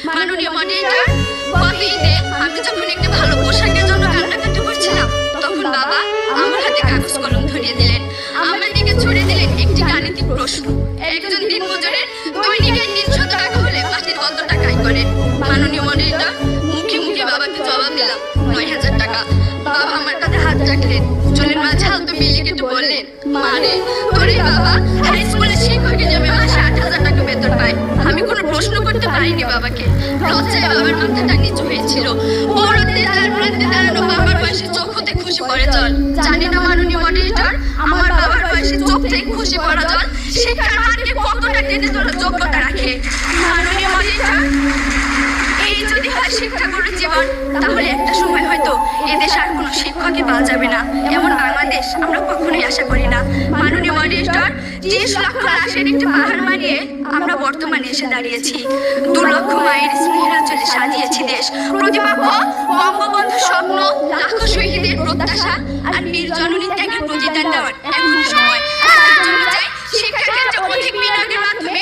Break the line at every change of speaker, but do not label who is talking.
মাননীয় মডারেটর, গত ঈদে আমি যখন একটি ভালো পোশাকের জন্য কান্নাকাটি করছিলাম, তখন বাবা আমার হাতে কাগজ কলম ধরিয়ে দিলেন। আমার দিকে ছুড়ে দিলেন একটি গাণিতিক প্রশ্ন। একজন দিনমজুরের দৈনিক 300 টাকা হলে মাসে কত টাকা আয় করেন? মাননীয় মডারেটর, মুখে মুখে বাবাকে জবাব দিলাম 9000 টাকা। বাবা আমার কাছে হাত রাখলেন, চুলের মাঝে হালতো মিলিয়ে কেটে বললেন, মানে তোর এই বাবা হাই স্কুলের শিক্ষক হিসেবে মাসে 8000 টাকা বেতন পায়। আমি কোনো প্রশ্ন করতে পারিনি বাবাকে। লজ্জায় বাবার মাথাটা নিচু হয়েছিল। বড়তে দাঁড়ানো বাবার পাশে চোখ হতে খুশি পড়ে জল। জানি না মাননীয় মডারেটর, আমার বাবার পাশে চোখ থেকে খুশি পড়া জল শিক্ষার মানকে কতটা টেনে তোলার যোগ্যতা রাখে। মাননীয় মডারেটর, এই যদি হয় শিক্ষাগুরুর জীবন, তাহলে একটা সময় হয়তো এদেশে আর কোনো শিক্ষকই পাওয়া যাবে না। এমন বাংলাদেশ আমরা কখনোই আশা করি না। মাননীয় মডারেটর, 30 লক্ষ লাশের একটি পাহাড় মানিয়ে আমরা বর্তমানে এসে দাঁড়িয়েছি। 2 লক্ষ মায়ের স্নেহাঞ্জলি সাজিয়েছি দেশ। প্রতিপক্ষ বঙ্গবন্ধুর স্বপ্ন, লাখো শহীদের প্রত্যাশা আর বীর জননী ত্যাগের প্রতিদান দেওয়ার এখনই সময়। তার জন্য চাই শিক্ষাক্ষেত্রে অধিক বিনিয়োগের মাধ্যমে